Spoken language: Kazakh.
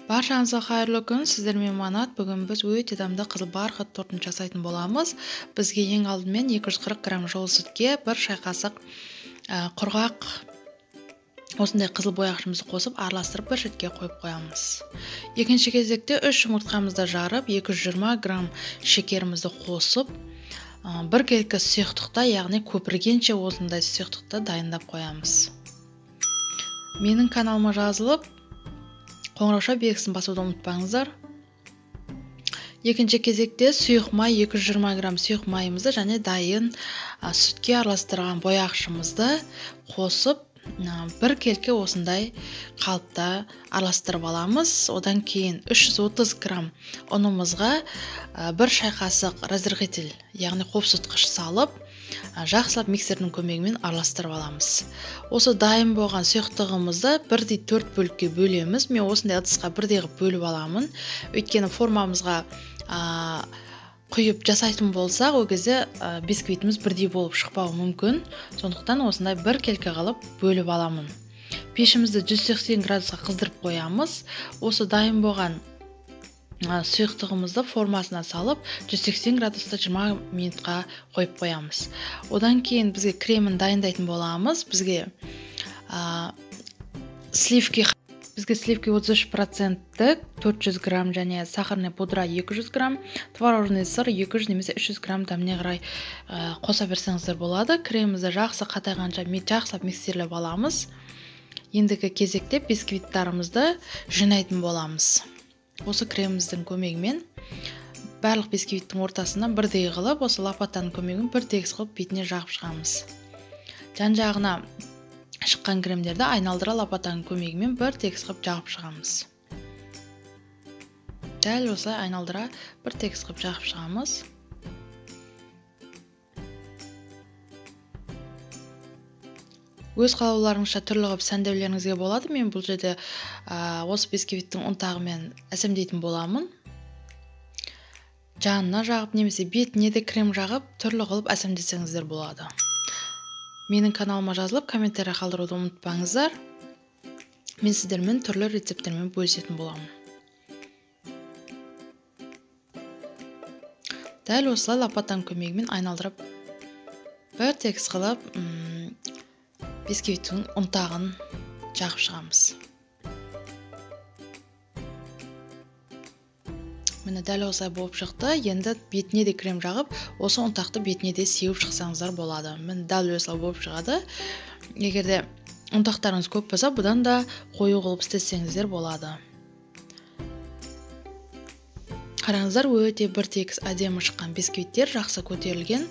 Баршаңызға қайырлы күн, сіздермен Манат. Бүгін біз өте дамды қызыл барқыт тортын жасайтын боламыз. Бізге ең алдымен 240 грамм жол сүтке 1 шай қасық құрғақ осындай қызыл бояқшымызды қосып, араластырып бір шетке қойып қоямыз. Екінші кезекте 3 жұмыртқамызды жарып, 220 грамм шекерімізді қосып, бір келкі сұйықтықта, яғни көпіргенше осындай сұйықтықты дайындап қоямыз. Менің каналыма жазылып, қоңырауша белгісін басуды ұмытпаңыздар. Екінші кезекте сұйық май 220 грамм сұйық майымызды және дайын сүтке араластырған бояқшымызды қосып, бір келке осындай қалыпта араластырып аламыз. Одан кейін 330 грамм ұнымызға 1 шай қасық разрыхитель, яғни қопсытқыш салып, жақсылап миксердің көмегімен араластырып аламыз. Осы дайын болған сұйықтығымызды 1/4 бөлікке бөлеміз. Мен осындай ыдысқа 1 бөліп аламын. Өйткені формамызға құйып жасайтын болсақ, ол кезде бисквитіміз бірдей болып шықпауы мүмкін. Сондықтан осындай бір келке қылып бөліп аламын. Пешімізді 180 градусқа қыздырып қоямыз. Осы дайын болған сұйықтығымызды формасына салып, 180 градуста 20 минутқа қойып қоямыз. Одан кейін бізге кремін дайындайтын боламыз. Бізге сливки 33%, 400 грамм және сахарный пудра 200 грамм, творожный сыр 200 немесе 300 грамм дәміне қарай қоса берсеңіздер болады. Кремімізді жақсы қатайғанша жақсылап миксерлеп аламыз. Ендігі кезекте бисквиттарымызды жинайтын боламыз. Осы креміміздің көмегімен барлық бисквиттің ортасына бірдей қылып, осы лопатаның көмегімен бір тегіс қылып бетіне жағып шығамыз. Жан-жағына шыққан кремдерді айналдыра лопатаның көмегімен бір тегіс қылып жағып шығамыз. Дәл осылай айналдыра бір тегіс қылып жағып шығамыз. Өз қалауларыңызша түрлі қылып сәндеулеріңізге болады. Мен бұл жерде осы бисквиттің ұнтағымен әсемдейтін боламын. Жанына жағып, немесе бетіне де крем жағып, түрлі қылып әсемдесеңіздер болады. Менің каналыма жазылып, комментарий қалдыруды ұмытпаңыздар. Мен сіздермен түрлі рецепттермен бөлісетін боламын. Дәл осылай лопатаның көмегімен айналдырып, бір тегіс қылып, бисквиттің ұнтағын жағып шығамыз. Міне дәл осылай болып шықты. Енді бетіне де крем жағып, осы ұнтақты бетіне де сеуіп шықсаңыздар болады. Міне дәл осылай болып шығады. Егерде ұнтақтарыңыз көп болса, бұдан да қою қылып істесеңіздер болады. Қараңыздар, өте бір тегіс әдемі шыққан бисквиттер жақсы көтерілген.